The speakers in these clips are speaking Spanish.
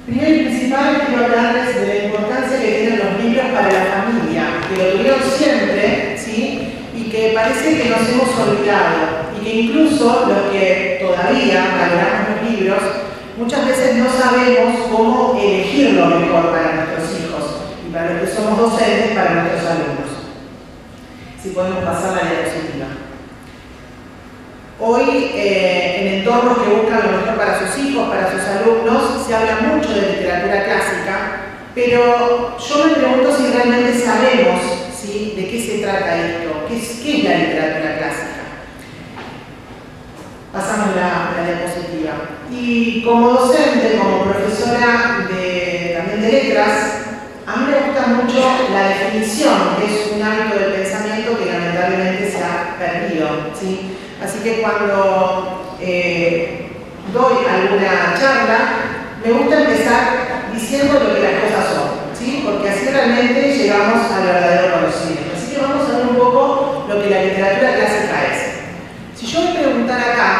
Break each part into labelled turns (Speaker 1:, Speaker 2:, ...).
Speaker 1: Primero y principal, quiero hablarles de la importancia que tienen los libros para la familia, que lo tuvieron siempre, ¿sí? Y que parece que nos hemos olvidado, y que incluso los que todavía valoramos los libros, muchas veces no sabemos cómo elegir lo mejor para nuestros hijos, y para los que somos docentes, para nuestros alumnos. Si podemos pasar la diapositiva. Hoy, en entornos que buscan lo mejor para sus hijos, para sus alumnos, se habla mucho de literatura clásica, pero yo me pregunto si realmente sabemos, ¿sí?, de qué se trata esto, qué es la literatura clásica. Pasamos la diapositiva. Y como docente, como profesora también de letras, a mí me gusta mucho la definición, que es un hábito del pensamiento que lamentablemente se ha perdido, ¿sí? Así que cuando doy alguna charla, me gusta empezar diciendo lo que las cosas son, ¿sí? Porque así realmente llegamos al verdadero conocimiento. Así que vamos a ver un poco lo que la literatura clásica es. Si yo me preguntara acá,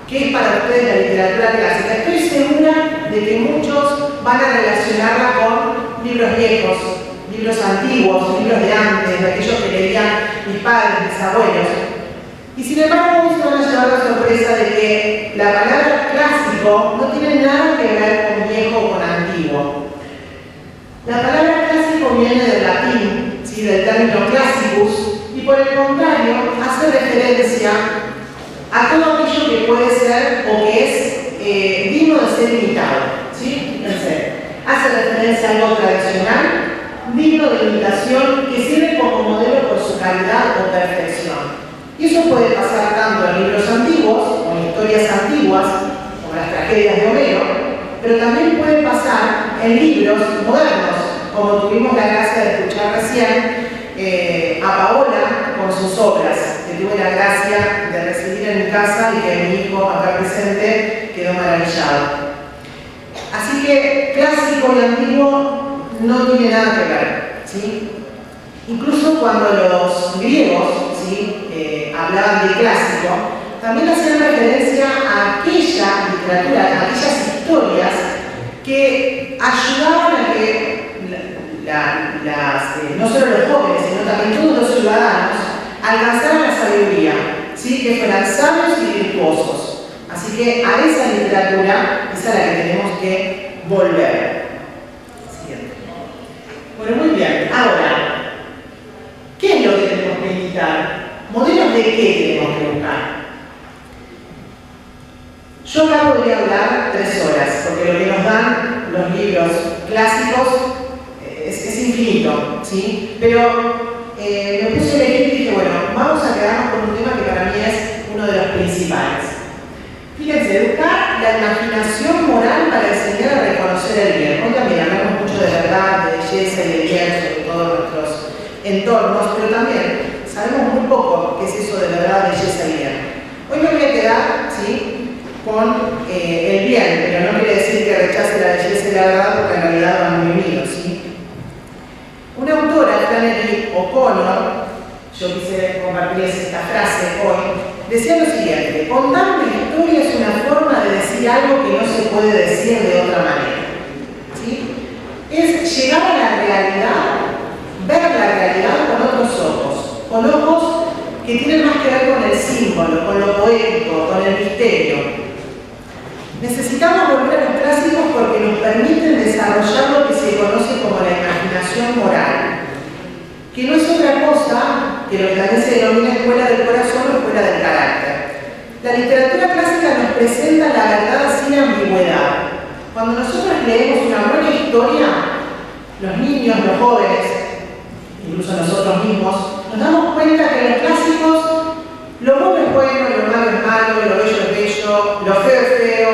Speaker 1: ¿qué es para ustedes la literatura clásica? Estoy segura de que muchos van a relacionarla con libros viejos, libros antiguos, libros de antes, de aquellos que leían mis padres, mis abuelos. Y sin embargo, hoy se van a llevar la sorpresa de que la palabra clásico no tiene nada que ver con viejo o con antiguo. La palabra clásico viene del latín, ¿sí?, del término classicus, y por el contrario hace referencia a todo aquello que puede ser o que es digno de ser imitado, ¿sí? Fíjense, hace referencia a algo tradicional, digno de imitación, que sirve como modelo por su calidad o perfección. Y eso puede pasar tanto en libros antiguos, o en historias antiguas, como las tragedias de Homero, pero también puede pasar en libros modernos, como tuvimos la gracia de escuchar recién a Paola con sus obras, que tuve la gracia de recibir en mi casa y que mi hijo acá presente quedó maravillado. Así que clásico y antiguo no tiene nada que ver, ¿sí? Incluso cuando los griegos, ¿sí?, hablaban de clásico, también hacían referencia a aquella literatura, a aquellas historias que ayudaban a que no solo los jóvenes, sino también todos los ciudadanos alcanzaran la sabiduría, ¿sí?, que fueran sabios y virtuosos. Así que a esa literatura es a la que tenemos que volver. Siguiente. Bueno, muy bien. Ahora, ¿qué es lo que tenemos que imitar? ¿Modelos de qué tenemos que buscar? Yo acá podría hablar 3 horas, porque lo que nos dan los libros clásicos es infinito, ¿sí? Pero me puse a elegir y dije, bueno, vamos a quedarnos con un tema que para mí es uno de los principales. Fíjense, educar la imaginación moral para enseñar a reconocer el bien. Hoy también hablamos mucho de verdad, de belleza y de bien, sobre todo en nuestros entornos, pero también sabemos muy poco qué es eso de verdad, belleza y bien. Hoy me voy a quedar, ¿sí?, con el bien, pero no quiere decir que rechace la belleza y la verdad, porque en realidad van muy unidos, ¿sí? Una autora, Flannery O'Connor, yo quise compartirles esta frase hoy, decía lo siguiente: contar una historia es una forma de decir algo que no se puede decir de otra manera, ¿sí? Es llegar a la realidad, ver la realidad con otros ojos, con ojos que tienen más que ver con el símbolo, con lo poético, con el misterio. Necesitamos volver a los clásicos porque nos permiten desarrollar lo que se conoce como la imaginación moral, que no es otra cosa que lo que también se denomina escuela del corazón o escuela del carácter. La literatura clásica nos presenta la verdad sin ambigüedad. Cuando nosotros leemos una buena historia, los niños, los jóvenes, incluso nosotros mismos, nos damos cuenta que los clásicos, lo bueno es bueno, lo malo es malo, lo bello es bello, lo feo es feo,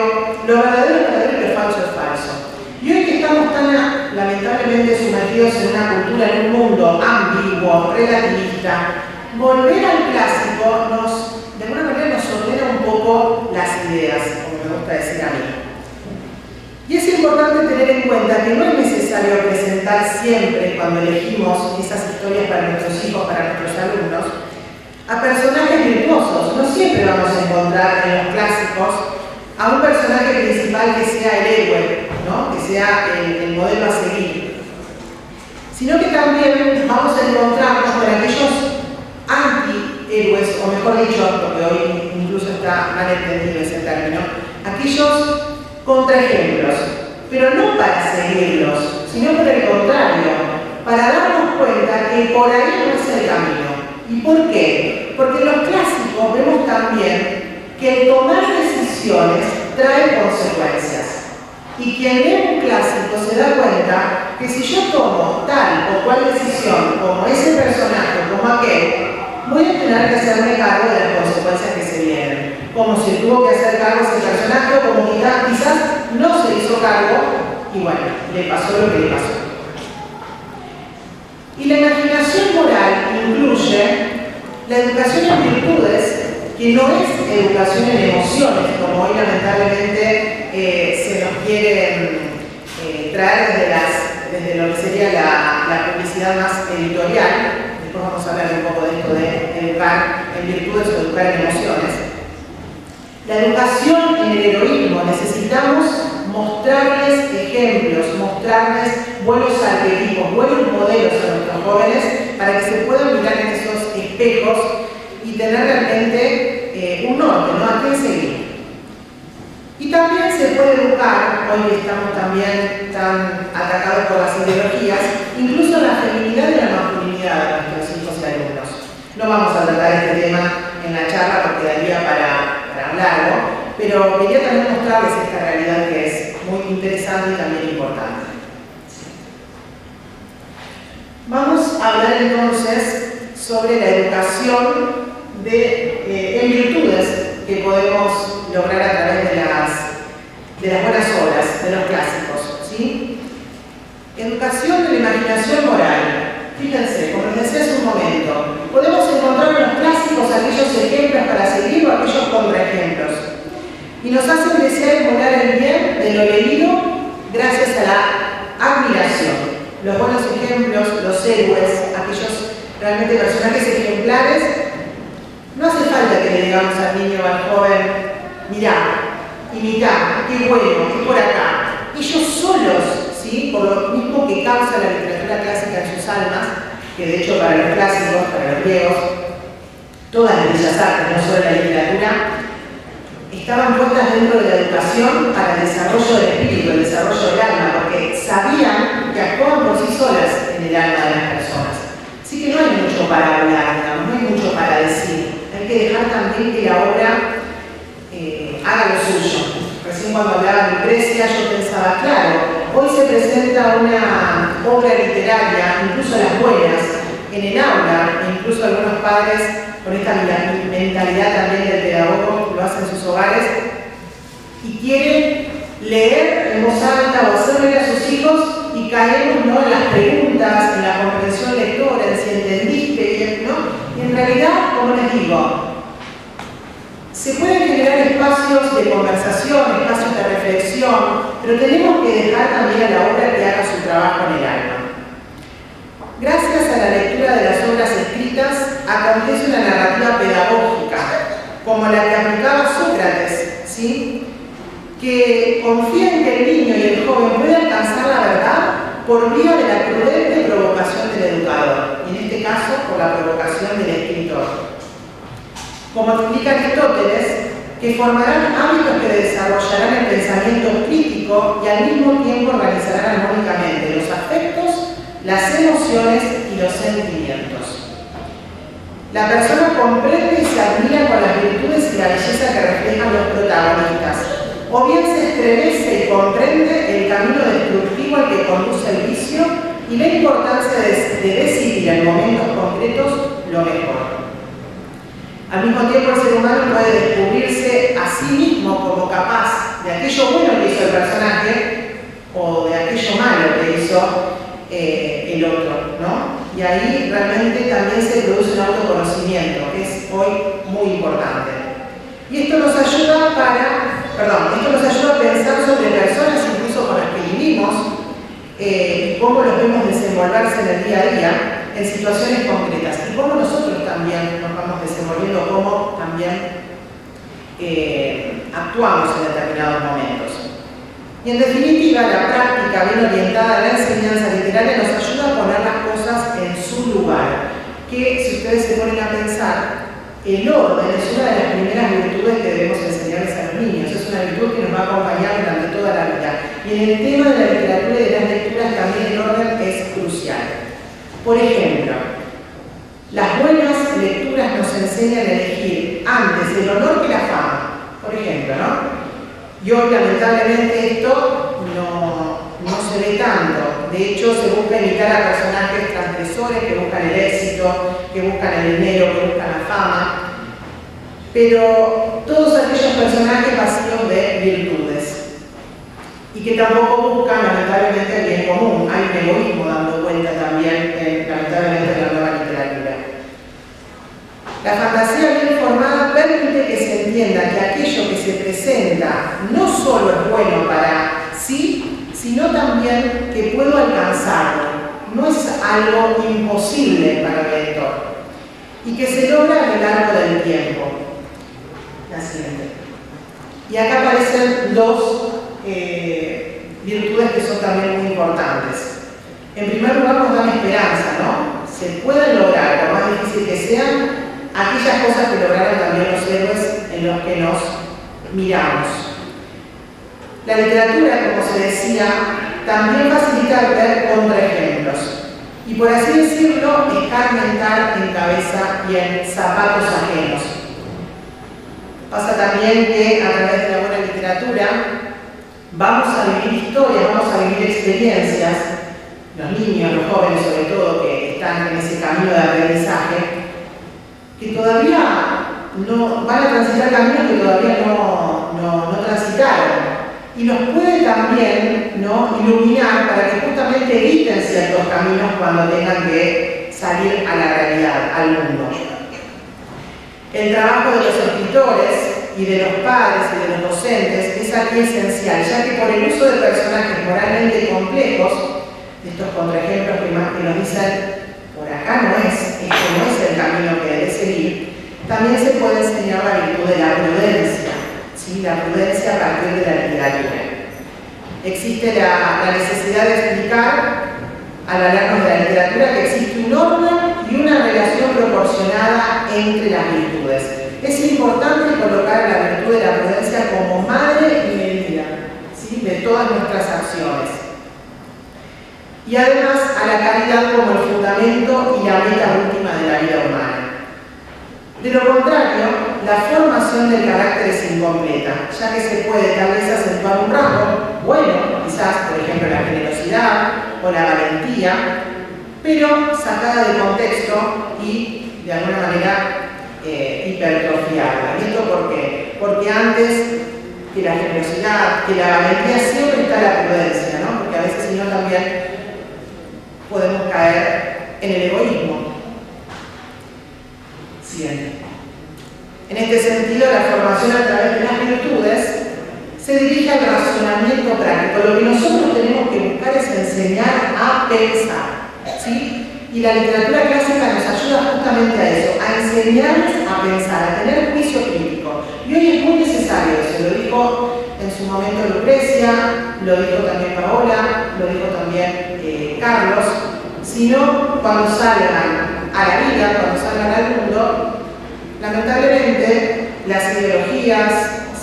Speaker 1: lo verdadero es verdadero y lo falso es falso. Y hoy que estamos tan lamentablemente sumergidos en una cultura, en un mundo ambiguo, relativista, volver al clásico de alguna manera nos ordena un poco las ideas, como me gusta decir a mí. Y es importante tener en cuenta que no es necesario presentar siempre, cuando elegimos esas historias para nuestros hijos, para nuestros alumnos, a personajes virtuosos. No siempre vamos a encontrar en los clásicos a un personaje principal que sea el héroe, ¿no?, que sea el modelo a seguir, sino que también vamos a encontrarnos con aquellos antihéroes, o mejor dicho, porque hoy incluso está mal entendido ese término, aquellos contraejemplos, pero no para seguirlos, sino por el contrario, para darnos cuenta que por ahí no es el camino. ¿Y por qué? Porque en los clásicos vemos también que el tomar decisiones trae consecuencias. Y quien lee un clásico se da cuenta que si yo tomo tal o cual decisión, como ese personaje, como aquel, voy a tener que hacerme cargo de las consecuencias que se vienen. Como si tuvo que hacer cargo ese personaje, o como quizás no se hizo cargo, y bueno, le pasó lo que le pasó. Y la imaginación moral incluye la educación en virtudes, que no es educación en emociones, como hoy lamentablemente se nos quiere traer desde lo que sería la publicidad más editorial. Después vamos a hablar un poco de esto de educar en virtudes o educar en emociones. La educación en el heroísmo, necesitamos mostrarles ejemplos, mostrarles buenos arquetipos, buenos modelos a nuestros jóvenes para que se puedan mirar en esos espejos y tener realmente un norte, ¿no? ¿A quién seguir? Y también se puede educar, hoy que estamos también tan atacados por las ideologías, incluso la feminidad y la masculinidad de nuestros hijos y alumnos. No vamos a tratar este tema en la charla porque daría para hablarlo, pero quería también mostrarles esta realidad que es muy interesante y también importante. Vamos a hablar entonces sobre la educación en virtudes que podemos lograr a través de las buenas obras, de los clásicos, ¿sí? Educación de la imaginación moral. Fíjense, como les decía hace un momento, podemos encontrar en los clásicos aquellos ejemplos para seguir o aquellos contraejemplos. Y nos hacen desear emular el bien de lo leído gracias a la admiración. Los buenos ejemplos, los héroes, aquellos realmente personajes ejemplares, no hace falta que le digamos al niño o al joven, mirá, imitá, qué bueno, qué por acá. Ellos solos, ¿sí? Por lo mismo que causa la literatura clásica en sus almas, que de hecho para los clásicos, para los griegos, todas las bellas artes, no solo la literatura, estaban puestas dentro de la educación para el desarrollo del espíritu, el desarrollo del alma, porque sabían que actuaban por sí solas en el alma de las personas. Así que no hay mucho para hablar, digamos, no hay mucho para decir. Hay que dejar también que la obra haga lo suyo. Recién cuando hablaba de Lucrecia yo pensaba, claro, hoy se presenta una obra literaria, incluso las buenas, en el aula, e incluso algunos padres con esta mentalidad también del pedagogo lo hacen en sus hogares y quieren leer en voz alta o hacer leer a sus hijos y caemos, ¿no?, en las preguntas, en la comprensión lectora, en si entendiste, ¿no? Y en realidad, como les digo, se pueden generar espacios de conversación, espacios de reflexión, pero tenemos que dejar también a la obra que haga su trabajo en el alma. Gracias a la lectura de las obras escritas, acontece una narrativa pedagógica, como la que aplicaba Sócrates, ¿sí?, que confía en que el niño y el joven pueden alcanzar la verdad por vía de la prudente provocación del educador, y en este caso por la provocación del escritor. Como explica Aristóteles, que formarán hábitos que desarrollarán el pensamiento crítico y al mismo tiempo organizarán armónicamente los afectos, las emociones y los sentimientos. La persona comprende y se admira con las virtudes y la belleza que reflejan los protagonistas, o bien se estremece y comprende el camino destructivo al que conduce el vicio y la importancia de decidir en momentos concretos lo mejor. Al mismo tiempo, el ser humano puede descubrirse a sí mismo como capaz de aquello bueno que hizo el personaje o de aquello malo que hizo el otro, ¿no? Y ahí realmente también se produce un autoconocimiento, que es hoy muy importante. Y esto nos ayuda a pensar sobre personas incluso con las que vivimos y cómo los vemos desenvolverse en el día a día en situaciones concretas y cómo nosotros también nos vamos desenvolviendo, cómo también actuamos en determinados momentos. Y en definitiva, la práctica bien orientada a la enseñanza literaria nos ayuda a poner las cosas en su lugar, que si ustedes se ponen a pensar, el orden es una de las primeras virtudes que debemos enseñarles a los niños, es una virtud que nos va a acompañar durante toda la vida. Y en el tema de la literatura y de las lecturas también el orden es crucial. Por ejemplo, las buenas lecturas nos enseñan a elegir antes el honor que la fama, por ejemplo, ¿no? Y hoy, lamentablemente, esto no se ve tanto. De hecho, se busca imitar a personajes transgresores que buscan el éxito, que buscan el dinero, que buscan la fama. Pero todos aquellos personajes vacíos de virtudes. Y que tampoco buscan, lamentablemente, el bien común. Hay un egoísmo dando vuelta también, lamentablemente, en la nueva literatura. La fantasía bien formada permite que se entienda que aquello que se presenta no solo es bueno para sí, sino también que puedo alcanzarlo. No es algo imposible para el lector. Y que se logra a lo largo del tiempo. La siguiente. Y acá aparecen dos virtudes que son también muy importantes. En primer lugar, nos dan esperanza, ¿no? Se pueden lograr, por más difícil que sean, aquellas cosas que lograron también los héroes en los que nos miramos. La literatura, como se decía, también facilita ver contraejemplos. Y por así decirlo, escarmentar en cabeza y en zapatos ajenos. Pasa también que a través de la buena literatura vamos a vivir historias, vamos a vivir experiencias, los niños, los jóvenes sobre todo, que están en ese camino de aprendizaje, que todavía no van a transitar caminos que todavía no transitaron. Y nos puede también, ¿no?, iluminar para que justamente eviten ciertos caminos cuando tengan que salir a la realidad, al mundo. El trabajo de los escritores y de los padres y de los docentes es aquí esencial, ya que por el uso de personajes moralmente complejos, estos contraejemplos que nos dicen por acá no es, este no es el camino que debe seguir, también se puede enseñar la virtud de la prudencia, ¿sí? La prudencia a partir de la literatura. Existe la necesidad de explicar al hablarnos de la literatura que existe un orden y una relación proporcionada entre las virtudes. Es importante colocar la virtud de la prudencia como madre y medida, ¿sí?, de todas nuestras acciones. Y además a la caridad como el fundamento y la meta última de la vida humana. De lo contrario, la formación del carácter es incompleta, ya que se puede tal vez acentuar un rasgo, bueno, quizás, por ejemplo, la generosidad o la valentía, pero sacada de contexto y, de alguna manera, hipertrofiada. ¿Y esto por qué? Porque antes que la generosidad, que la valentía, siempre está la prudencia, ¿no? Porque a veces, si no, también podemos caer en el egoísmo. Siguiente. En este sentido, la formación a través de las virtudes se dirige al razonamiento práctico. Lo que nosotros tenemos que buscar es enseñar a pensar, ¿sí? Y la literatura clásica nos ayuda justamente a eso, a enseñarnos a pensar, a tener juicio crítico. Y hoy es muy necesario eso, lo dijo en su momento Lucrecia, lo dijo también Paola, lo dijo también Carlos. Sino cuando salgan a la vida, cuando salgan al mundo, lamentablemente las ideologías,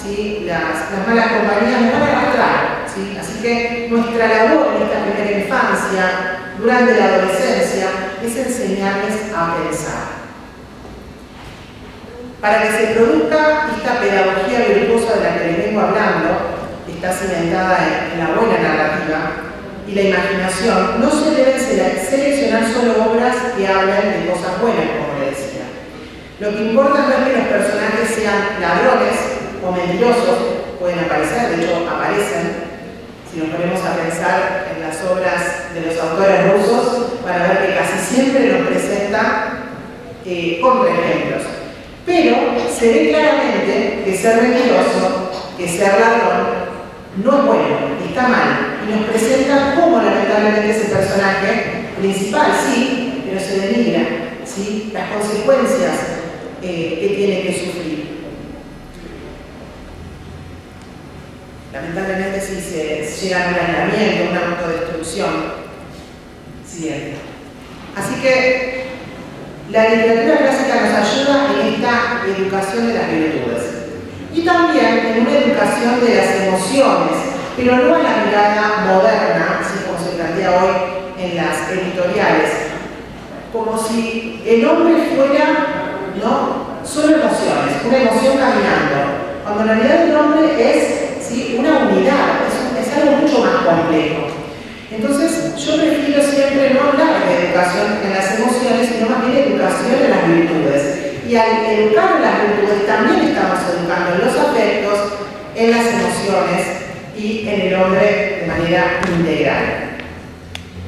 Speaker 1: ¿sí?, las malas compañías nos van a arrastrar, ¿sí? Así que nuestra labor en esta primera infancia, durante la adolescencia, es enseñarles a pensar. Para que se produzca esta pedagogía virtuosa de la que les vengo hablando, que está cimentada en la buena narrativa y la imaginación, no se deben seleccionar solo obras que hablen de cosas buenas, como le decía. Lo que importa no es que los personajes sean ladrones o mentirosos, pueden aparecer, de hecho aparecen. Si nos ponemos a pensar en las obras de los autores rusos, van a ver que casi siempre nos presenta contraejemplos. Pero se ve claramente que ser mentiroso, que ser ladrón, no es bueno, está mal. Y nos presenta cómo lamentablemente ese personaje principal, sí, pero se denigra, ¿sí?, las consecuencias que tiene que sufrir. Lamentablemente lamentablemente sí se llega a un aislamiento, una autodestrucción. Siguiente. Así que la literatura clásica nos ayuda en esta educación de las virtudes. Y también en una educación de las emociones, pero no a la mirada moderna, así como se plantea hoy en las editoriales, como si el hombre fuera, ¿no?, solo emociones, una emoción caminando, cuando en realidad el hombre es, ¿sí?, una unidad, es algo mucho más complejo. Entonces, yo prefiero siempre no hablar de educación en las emociones, sino más bien educación en las virtudes. Y al educar en las virtudes también estamos educando en los afectos, en las emociones y en el hombre de manera integral.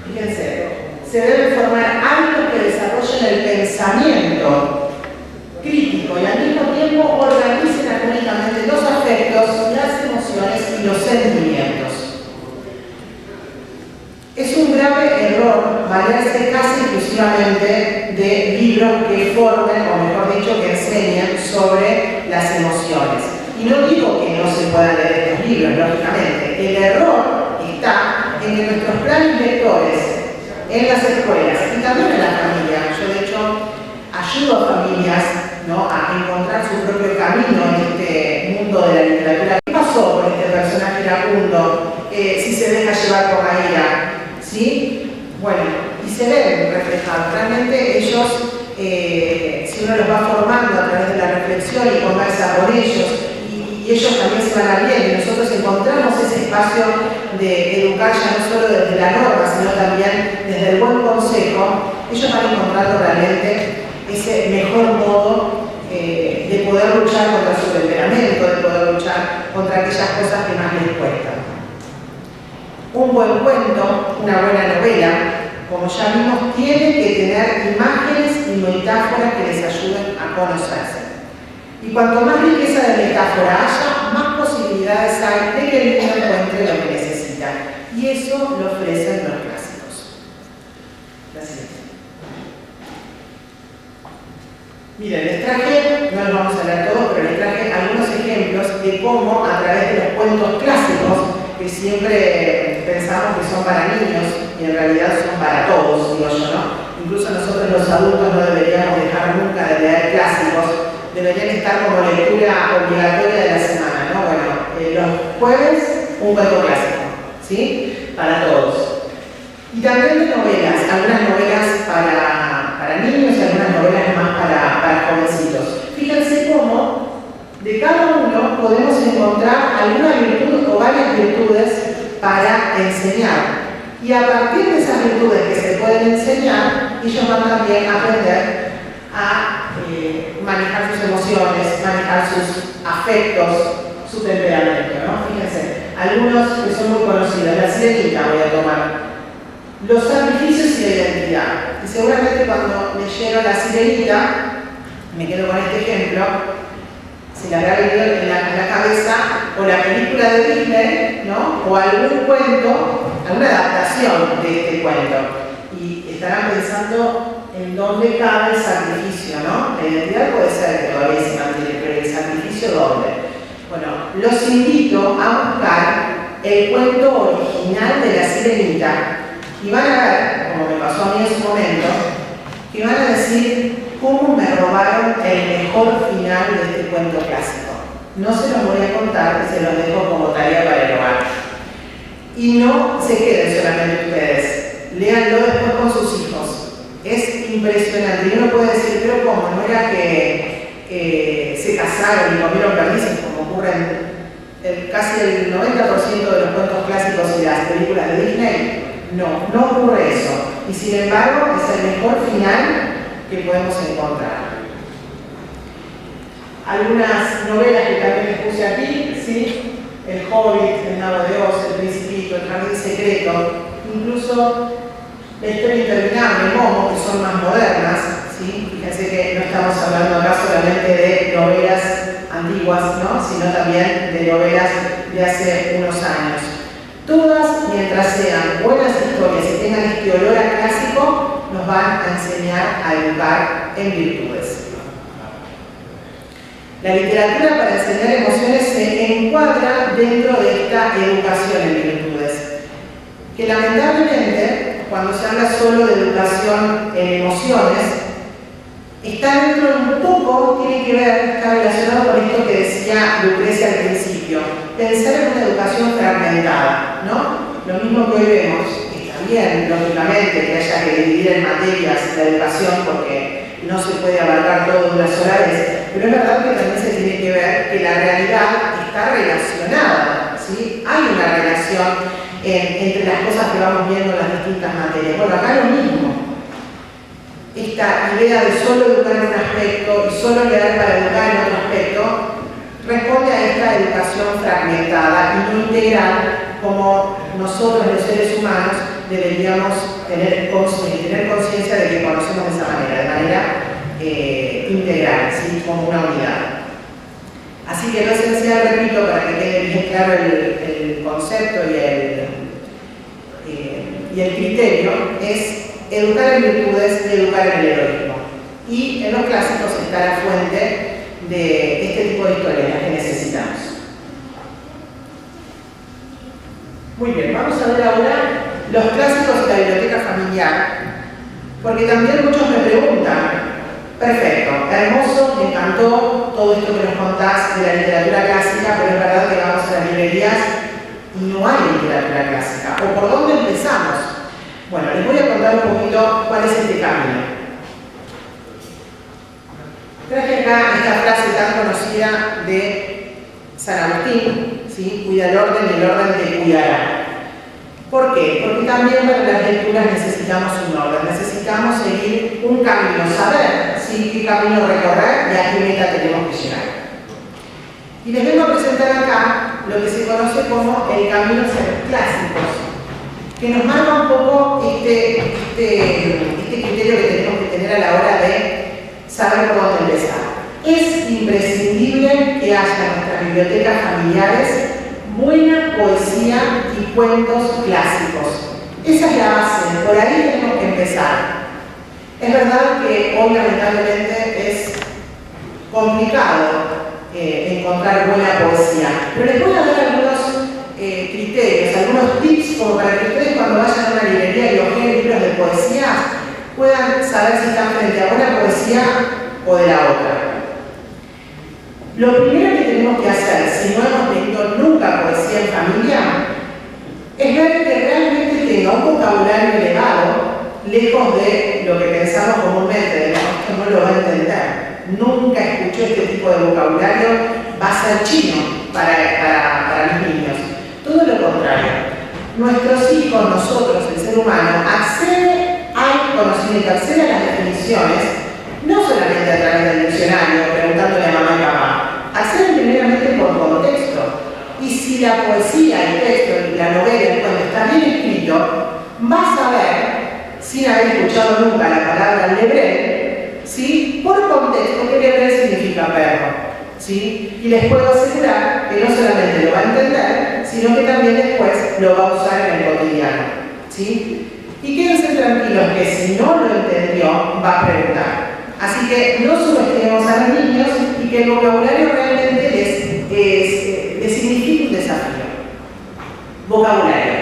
Speaker 1: Fíjense, se deben formar hábitos que desarrollen el pensamiento crítico y al mismo tiempo organicen armónicamente los afectos, las emociones y los sentimientos. Es un grave error valerse casi exclusivamente de libros que formen, o mejor dicho, que enseñan sobre las emociones. Y no digo que no se puedan leer estos libros, lógicamente. El error está en que nuestros planes lectores en las escuelas y también en la familia, yo de hecho ayudo a familias, ¿no?, a encontrar su propio camino en este mundo de la literatura. ¿Qué pasó con este personaje iracundo si se deja llevar por la ira? ¿Sí? Bueno, y se ven reflejados. Realmente ellos, si uno los va formando a través de la reflexión y conversa con ellos, y ellos también se van abriendo, y nosotros encontramos ese espacio de educar ya no solo desde la norma, sino también desde el buen consejo, ellos van encontrando realmente ese mejor modo de poder luchar contra su temperamento, de poder luchar contra aquellas cosas que más les cuestan. Un buen cuento, una buena novela, como ya vimos, tiene que tener imágenes y metáforas que les ayuden a conocerse. Y cuanto más riqueza de metáfora haya, más posibilidades hay de que el niño encuentre lo que necesita. Y eso lo ofrecen los clásicos. Gracias. Miren, les traje, no los vamos a leer todos, pero les traje algunos ejemplos de cómo a través de los cuentos clásicos, que siempre pensamos que son para niños y en realidad son para todos, digo yo, ¿no? Incluso nosotros los adultos no deberíamos dejar nunca de leer clásicos, deberían estar como lectura obligatoria de la semana, ¿no? Bueno, los jueves un cuento clásico, ¿sí? Para todos. Y también de novelas, algunas novelas para niños y algunas novelas más para jovencitos. Fíjense cómo de cada uno podemos encontrar alguna virtud o varias virtudes para enseñar. Y a partir de esas virtudes que se pueden enseñar, ellos van también a aprender a manejar sus emociones, manejar sus afectos, su temperamento, ¿no? Fíjense, algunos que son muy conocidos, la Sirenita voy a tomar. Los sacrificios y la identidad. Y seguramente cuando leyeron la Sirenita, me quedo con este ejemplo, se le habrá venido en la cabeza o la película de Disney, ¿no?, o algún cuento, alguna adaptación de este cuento. Y estarán pensando en dónde cabe el sacrificio, ¿no? La identidad puede ser que todavía se mantiene, pero el sacrificio ¿dónde? Bueno, los invito a buscar el cuento original de la Sirenita y van a ver, como me pasó a mí en su momento, que van a decir cómo me robaron el mejor final de este cuento clásico. No se los voy a contar, se los dejo como tarea para el hogar. Y no se queden solamente ustedes, léanlo después con sus hijos. Es impresionante. Y uno puede decir, pero ¿cómo? ¿No era que se casaron y comieron perdices, como ocurre en casi el 90% de los cuentos clásicos y las películas de Disney? No, no ocurre eso. Y sin embargo, es el mejor final que podemos encontrar. Algunas novelas que también les puse aquí, ¿sí? El Hobbit, El Mago de Oz, El Principito, El Jardín Secreto, incluso La Historia Interminable, Momo, que son más modernas, ¿sí? Fíjense que no estamos hablando acá solamente de novelas antiguas, ¿no?, sino también de novelas de hace unos años. Todas, mientras sean buenas historias y tengan este olor a clásico, nos van a enseñar a educar en virtudes. La literatura para enseñar emociones se encuadra dentro de esta educación en virtudes, que lamentablemente, cuando se habla solo de educación en emociones, está dentro un poco, tiene que ver, está relacionado con esto que decía Lucrecia al principio, pensar en una educación fragmentada, ¿no? Lo mismo que hoy vemos, está bien, lógicamente, que haya que dividir en materias la educación porque no se puede abarcar todo de una sola vez, pero es verdad que también se tiene que ver que la realidad está relacionada, ¿sí? Hay una relación entre las cosas que vamos viendo en las distintas materias. Bueno, acá lo mismo. Esta idea de solo educar en un aspecto y solo quedar para educar en otro aspecto responde a esta educación fragmentada y no integral como nosotros los seres humanos deberíamos tener conciencia de que conocemos de esa manera, de manera integral, ¿sí? Como una unidad. Así que lo esencial, repito, para que quede bien claro el concepto y el criterio, es educar en virtudes y educar en el heroísmo. Y en los clásicos está la fuente de este tipo de historias que necesitamos. Muy bien, vamos a ver ahora los clásicos de la biblioteca familiar, porque también muchos me preguntan, perfecto, hermoso, me encantó todo esto que nos contás de la literatura clásica, pero es verdad que vamos a las librerías y no hay literatura clásica. ¿O por dónde empezamos? Bueno, les voy a contar un poquito cuál es este camino. Traje acá esta frase tan conocida de San Agustín, ¿sí? Cuida el orden y el orden te cuidará. ¿Por qué? Porque también para las lecturas necesitamos un orden, necesitamos seguir un camino, saber, ¿sí? Qué camino recorrer y a qué meta tenemos que llegar. Y les vengo a presentar acá lo que se conoce como el camino hacia los clásicos, que nos marca un poco este criterio que tenemos que tener a la hora de saber por dónde empezar. Es imprescindible que haya en nuestras bibliotecas familiares buena poesía y cuentos clásicos. Esa es la base, por ahí tenemos que empezar. Es verdad que hoy lamentablemente es complicado encontrar buena poesía, pero les voy a dar algunos criterios, algunos tips como para que ustedes cuando vayan a una librería y ojen libros de poesía puedan saber si están frente a buena poesía o de la otra. Lo primero que tenemos que hacer, si no hemos leído nunca poesía en familia, es ver que realmente tenga un vocabulario elevado, lejos de lo que pensamos comúnmente, de que esto no lo va a entender. Nunca escuchó este tipo de vocabulario, va a ser chino para los niños. Todo lo contrario. Nuestros hijos, nosotros, el ser humano, accede al conocimiento, accede a las definiciones, no solamente a través del diccionario, preguntándole a mamá y papá, acceden primeramente por contexto. Y si la poesía, el texto, la novela, el cuento está bien escrito, vas a ver, sin haber escuchado nunca la palabra lebrel, ¿sí? Por contexto, que lebrel significa perro. ¿Sí? Y les puedo asegurar que no solamente lo va a entender, sino que también después lo va a usar en el cotidiano. ¿Sí? Y quédense tranquilos que si no lo entendió, va a preguntar. Así que no subestimemos a los niños y que el vocabulario realmente les significa un desafío. Vocabulario.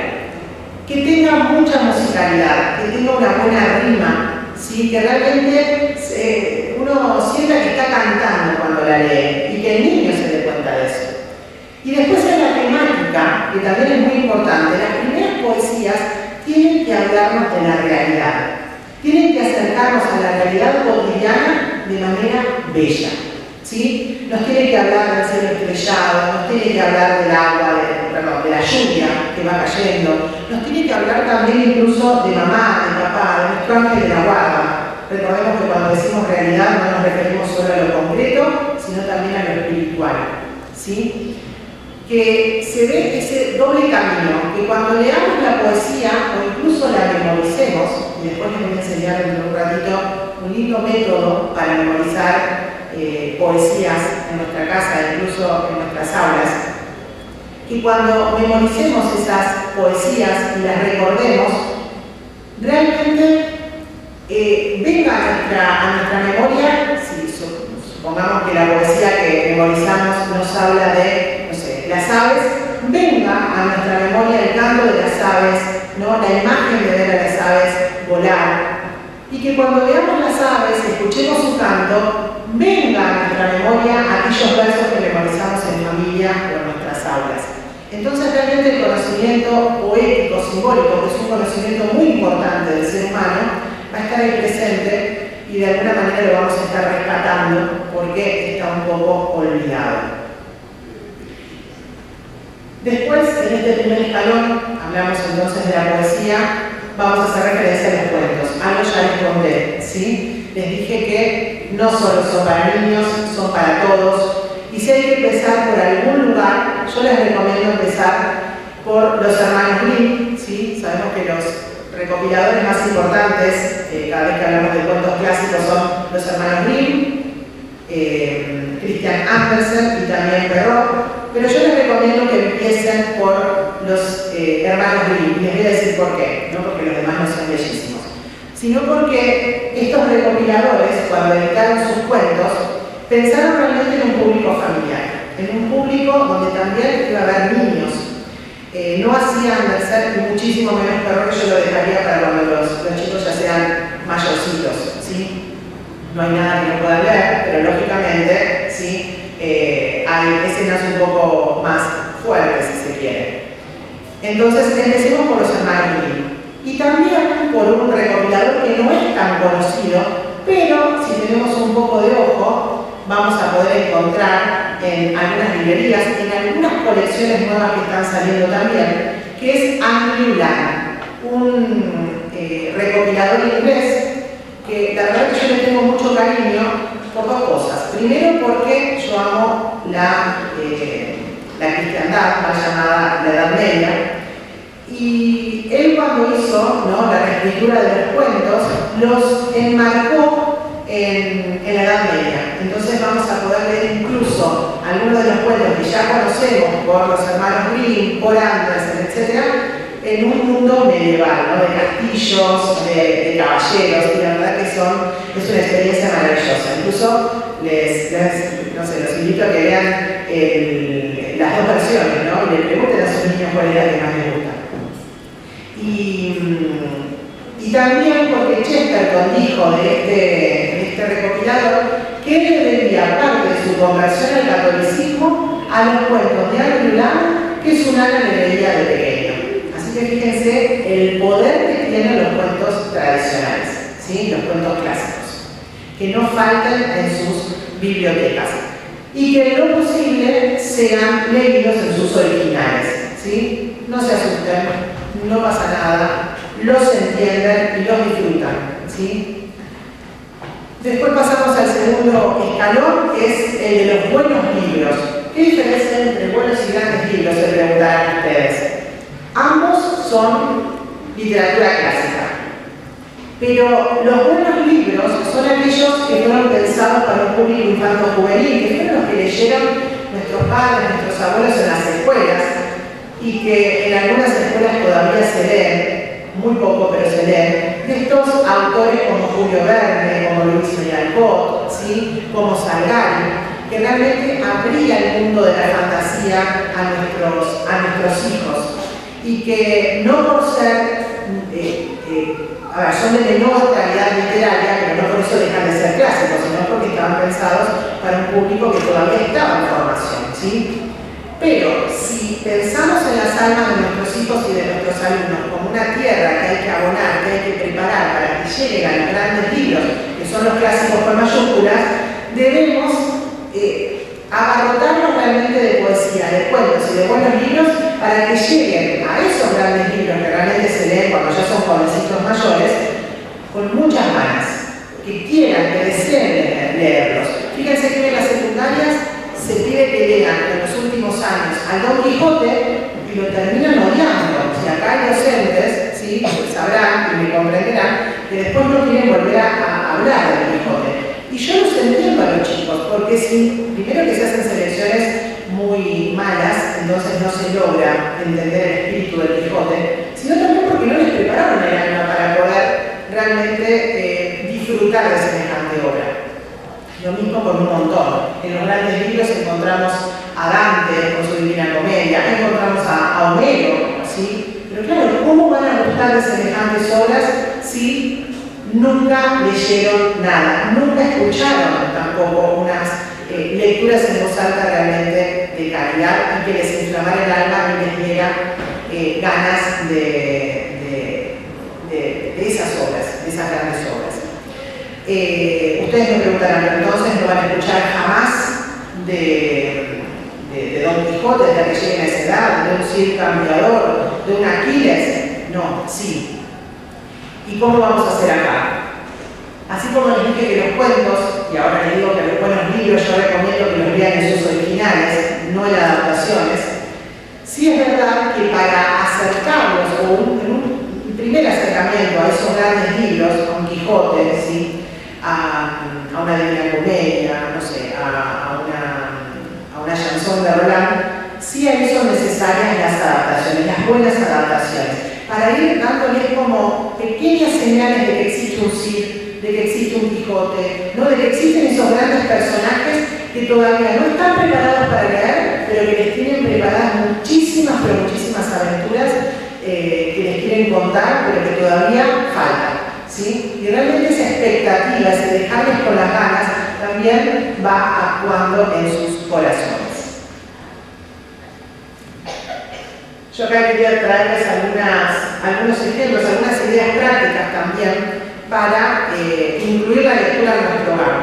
Speaker 1: Que tenga mucha musicalidad, que tenga una buena rima, ¿sí? Que realmente uno sienta que está cantando cuando la lee y que el niño se dé cuenta de eso. Y después en la temática, que también es muy importante, las primeras poesías tienen que hablarnos de la realidad, tienen que acercarnos a la realidad cotidiana de manera bella. ¿Sí? Nos tiene que hablar del cielo estrellado, nos tiene que hablar del agua, de la lluvia que va cayendo, nos tiene que hablar también incluso de mamá, de papá, de nuestro ángel de la guarda. Recordemos que cuando decimos realidad no nos referimos solo a lo concreto, sino también a lo espiritual. ¿Sí? Que se ve ese doble camino, que cuando leamos la poesía o incluso la memoricemos, y después les voy a enseñar en un ratito un lindo método para memorizar poesías en nuestra casa, incluso en nuestras aulas, que cuando memoricemos esas poesías y las recordemos, realmente venga a nuestra memoria, si supongamos que la poesía que memorizamos nos habla de, no sé, las aves, venga a nuestra memoria el canto de las aves, ¿no? La imagen de ver a las aves volar, y que cuando veamos las aves, escuchemos su canto, venga a nuestra memoria aquellos versos que memorizamos en familia o en nuestras aulas. Entonces realmente el conocimiento poético, simbólico, que es un conocimiento muy importante del ser humano, va a estar ahí presente y de alguna manera lo vamos a estar rescatando porque está un poco olvidado. Después, en este primer escalón, hablamos entonces de la poesía, vamos a hacer referencia a los cuentos. Algo ya les conté, ¿sí? Les dije que no solo son para niños, son para todos. Y si hay que empezar por algún lugar, yo les recomiendo empezar por los hermanos Grimm, ¿sí? Sabemos que los recopiladores más importantes, cada vez que hablamos de cuentos clásicos, son los hermanos Grimm, Christian Andersen y también Perrault, pero yo les recomiendo que empiecen por los hermanos Grimm, y les voy a decir por qué, no porque los demás no son bellísimos, sino porque estos recopiladores, cuando editaron sus cuentos, pensaron realmente en un público familiar, en un público donde también iba a haber niños. No hacía Andersen, y muchísimo menos Perrault, que yo lo dejaría para cuando los chicos ya sean mayorcitos, ¿sí? No hay nada que no puedan leer, pero lógicamente, ¿sí? Hay escenas un poco más fuertes, si se quiere. Entonces, empecemos por los hermanos Grimm. Y también por un recopilador que no es tan conocido, pero si tenemos un poco de ojo, vamos a poder encontrar en algunas librerías, en algunas colecciones nuevas que están saliendo también, que es Andrew Lang, un recopilador inglés que la verdad que yo le tengo mucho cariño por dos cosas. Primero porque yo amo la cristiandad, mal llamada la Edad Media, y él cuando hizo, ¿no?, la reescritura de los cuentos, los enmarcó en la Edad Media. Entonces vamos a poder leer incluso algunos de los cuentos que ya conocemos por los hermanos Grimm, por Andersen, etc., en un mundo medieval, ¿no?, de castillos, de caballeros, y la verdad que es una experiencia maravillosa. Incluso no sé, los invito a que vean las dos versiones, ¿no?, y le pregunten a sus niños cuál es la que más les gusta. Y también porque Chesterton dijo de este recopilador que él debía parte de su conversión al catolicismo a los cuentos de Andrew Lang que su nana le leía de pequeño. Así que fíjense el poder que tienen los cuentos tradicionales, ¿sí?, los cuentos clásicos, que no falten en sus bibliotecas y que en lo posible sean leídos en sus originales, ¿sí? No se asusten, no pasa nada, los entienden y los disfrutan, ¿sí? Después pasamos al segundo escalón, que es el de los buenos libros. ¿Qué diferencia hay entre buenos y grandes libros?, se preguntarán ustedes. Ambos son literatura clásica, pero los buenos libros son aquellos que fueron pensados para un público infanto-juvenil, que fueron los que leyeron nuestros padres, nuestros abuelos en las escuelas, y que en algunas escuelas todavía se leen, muy poco pero se leen, de estos autores como Julio Verne, como Luis Alcott, ¿sí?, como Salgari, que realmente abría el mundo de la fantasía a nuestros hijos, y que no por ser, son de menor calidad literaria, pero no por eso dejan de ser clásicos, sino porque estaban pensados para un público que todavía estaba en formación, ¿sí? Pero si pensamos en las almas de nuestros hijos y de nuestros alumnos como una tierra que hay que abonar, que hay que preparar para que lleguen a los grandes libros, que son los clásicos con mayúsculas, debemos abarrotarnos realmente de poesía, de cuentos y de buenos libros para que lleguen a esos grandes libros que realmente se leen cuando ya son jovencitos mayores, con muchas ganas, que quieran, que deseen leerlos. Fíjense que en las secundarias se pide que lean en los últimos años al Don Quijote y lo terminan odiando. Si acá hay docentes, ¿sí?, pues sabrán y me comprenderán que después no quieren volver a hablar del Quijote. Y yo los entiendo a los chicos, porque primero que se hacen selecciones muy malas, entonces no se logra entender el espíritu del Quijote, sino también porque no les prepararon el alma para poder realmente disfrutar de semejante obra. Lo mismo con un montón ¿cómo van a gustar de semejantes obras si nunca leyeron nada? Nunca escucharon tampoco unas lecturas en voz alta realmente de calidad y que les inflamara el alma y les diera ganas de esas obras, de esas grandes obras. Ustedes me preguntarán, ¿pero entonces no van a escuchar jamás de Don Quijote hasta que lleguen a esa edad, de un Cid Campeador, de un Aquiles? No, sí. ¿Y cómo vamos a hacer acá? Así como les dije que los cuentos, y ahora les digo que los buenos libros yo recomiendo que los lean en sus originales, no en adaptaciones, sí es verdad que para acercarlos, o en un primer acercamiento a esos grandes libros, Don Quijote, ¿sí? a una Divina Comedia, no sé, a una chanson de Roland, sí ahí son necesarias las adaptaciones, las buenas adaptaciones, para ir dándoles como pequeñas señales de que existe un Cid, de que existe un Quijote, ¿no? De que existen esos grandes personajes que todavía no están preparados para leer, pero que les tienen preparadas muchísimas, pero muchísimas aventuras que les quieren contar, pero que todavía faltan. ¿Sí? Y realmente esa expectativa, ese dejarles con las ganas, también va actuando en sus corazones. Yo acá quería traerles algunos ejemplos, algunas ideas prácticas también para incluir la lectura en nuestro hogar.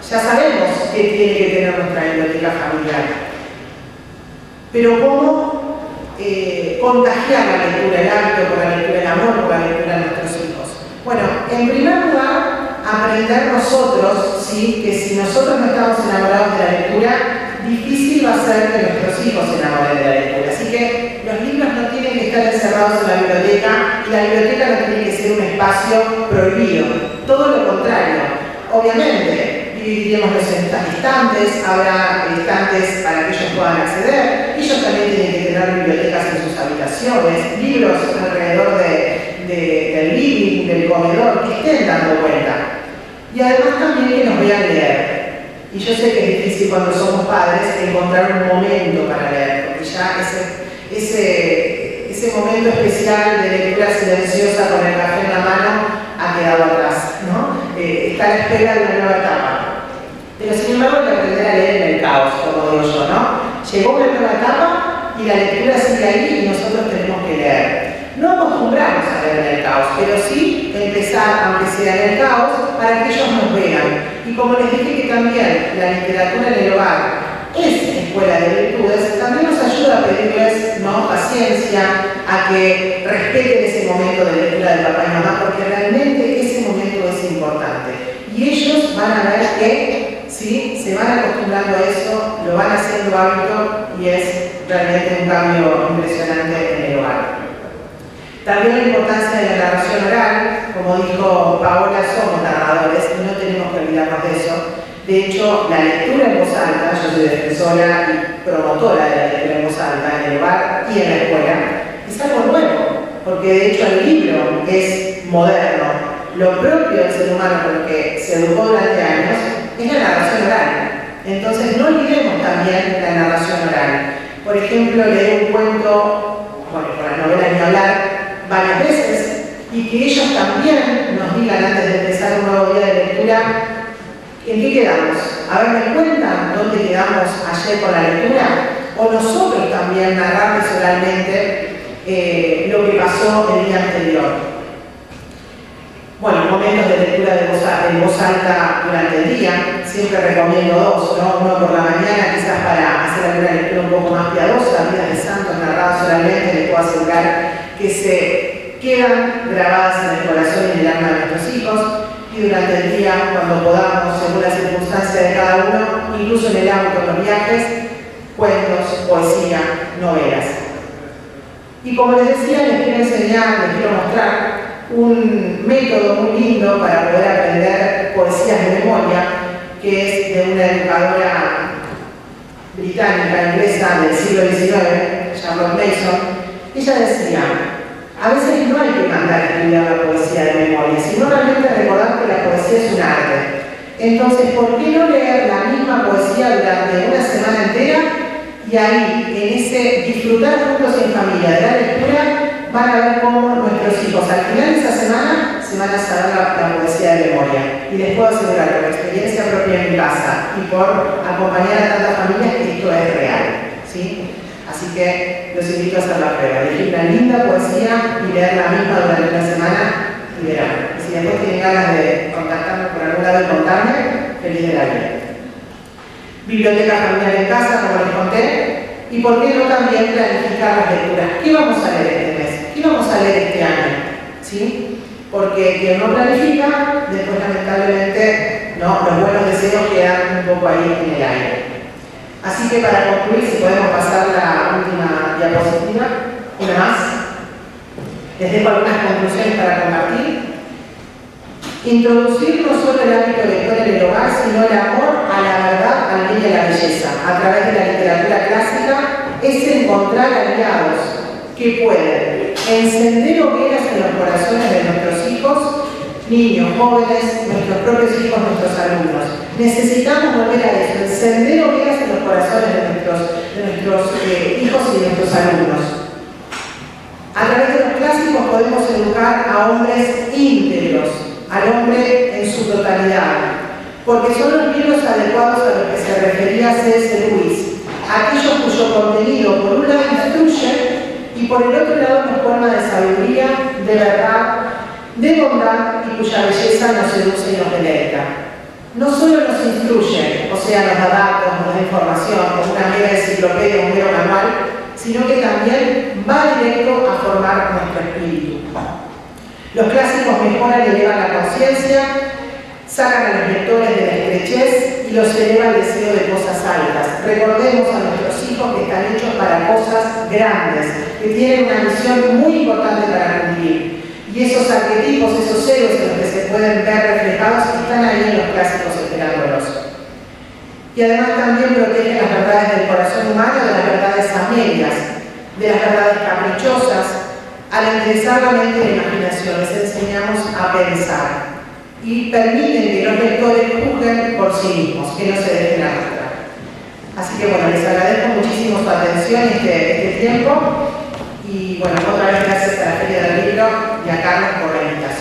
Speaker 1: Ya sabemos qué tiene que tener nuestra biblioteca familiar, pero ¿cómo contagiar la lectura, el hábito por la lectura, el amor por la lectura de nuestros hijos? Bueno, en primer lugar, aprender nosotros, ¿sí? Que si nosotros no estamos enamorados de la lectura, difícil va a ser que nuestros hijos se enamoren de la lectura. Así que los libros no tienen que estar encerrados en la biblioteca y la biblioteca no tiene que ser un espacio prohibido. Todo lo contrario. Obviamente, dividiremos los estantes, habrá estantes para que ellos puedan acceder. Ellos también tienen que tener bibliotecas en sus habitaciones, libros alrededor del living, del comedor, que estén dando vuelta. Y además también que nos vean leer. Y yo sé que es difícil cuando somos padres encontrar un momento para leer, porque ya ese momento especial de lectura silenciosa con el café en la mano ha quedado atrás, ¿no? Está a la espera de una nueva etapa. Pero sin embargo hay que aprender a leer en el caos, como digo yo, ¿no? Llegó una nueva etapa y la lectura sigue ahí y nosotros tenemos que leer. No acostumbramos a leer en el caos, pero sí empezar, aunque sea en el caos, para que ellos nos vean. Y como les dije que también la literatura en el hogar es escuela de virtudes, también nos ayuda a pedirles, ¿no?, paciencia, a que respeten ese momento de lectura de papá y mamá, porque realmente ese momento es importante. Y ellos van a ver que, ¿sí?, se van acostumbrando a eso, lo van haciendo hábito y es realmente un cambio impresionante en el hogar. También la importancia de la narración oral, como dijo Paola, somos narradores y no tenemos que olvidarnos de eso. De hecho, la lectura en voz alta, yo soy defensora y promotora de la lectura en voz alta en el hogar y en la escuela, es algo nuevo, porque de hecho el libro es moderno. Lo propio del ser humano con lo que se educó durante años es la narración oral. Entonces no olvidemos también la narración oral. Por ejemplo, leer un cuento, bueno, con las novelas ni hablar, varias veces, y que ellos también nos digan antes de empezar un nuevo día de lectura, ¿en qué quedamos? A ver, ¿me cuentan dónde quedamos ayer con la lectura? O nosotros también narrarles oralmente lo que pasó el día anterior. Bueno, momentos de lectura en voz alta durante el día, siempre recomiendo dos, ¿no? Uno por la mañana, quizás para hacer alguna lectura un poco más piadosa, vidas de santos narradas oralmente, les puedo asegurar que se quedan grabadas en el corazón y en el alma de nuestros hijos, y durante el día, cuando podamos, según la circunstancia de cada uno, incluso en el auto, en los viajes, cuentos, poesía, novelas. Y como les decía, les quiero enseñar, les quiero mostrar un método muy lindo para poder aprender poesías de memoria, que es de una educadora británica, inglesa del siglo XIX, Charlotte Mason. Ella decía, a veces no hay que mandar a estudiar la poesía de memoria, sino realmente recordar que la poesía es un arte. Entonces, ¿por qué no leer la misma poesía durante una semana entera y ahí, en ese disfrutar juntos en familia de la lectura, van a ver cómo nuestros hijos al final de esa semana se van a saber la poesía de memoria. Y les puedo asegurar por experiencia propia en mi casa y por acompañar a tantas familias que esto es real, ¿sí? Así que los invito a hacer la prueba, elegir una linda poesía y leer la misma durante una semana y verán. Y si después tienen ganas de contactarme por algún lado y contarme, feliz de la vida. Biblioteca familiar en casa, como les conté, y por qué no también planificar las lecturas. ¿Qué vamos a leer este mes? ¿Qué vamos a leer este año? ¿Sí? Porque quien no planifica, después lamentablemente los buenos deseos quedan un poco ahí en el aire. Así que para concluir, si podemos pasar la última diapositiva, una más. Les dejo algunas conclusiones para compartir. Introducir no solo el hábito lector en el hogar, sino el amor a la verdad, al bien y a la belleza, a través de la literatura clásica, es encontrar aliados que pueden encender hogueras en los corazones de nuestros hijos, niños, jóvenes, nuestros propios hijos, nuestros alumnos. Necesitamos volver a eso, encender hogueras en los corazones de nuestros hijos y de nuestros alumnos. A través de los clásicos podemos educar a hombres íntegros, al hombre en su totalidad, porque son los libros adecuados a los que se refería C.S. Lewis, aquellos cuyo contenido por un lado instruye y por el otro lado nos colma de sabiduría, de verdad, de bondad y cuya belleza nos seduce y nos deleita. No solo nos instruye, o sea, nos da datos, nos da información, como una mera enciclopedia, un mero manual, sino que también va directo a formar nuestro espíritu. Los clásicos mejoran y elevan la conciencia, sacan a los lectores de la estrechez y los eleva al deseo de cosas altas. Recordemos a nuestros hijos que están hechos para cosas grandes, que tienen una misión muy importante para cumplir. Y esos arquetipos, esos héroes en los que se pueden ver reflejados, están ahí en los clásicos esperándolos. Y además también protegen las verdades del corazón humano de las verdades a medias, de las verdades caprichosas. Al interesar la mente y la imaginación, les enseñamos a pensar y permiten que los lectores juzguen por sí mismos, que no se dejen arrastrar. Así que bueno, les agradezco muchísimo su atención este tiempo y bueno, otra vez gracias a la Feria del Libro y a Carlos por la invitación.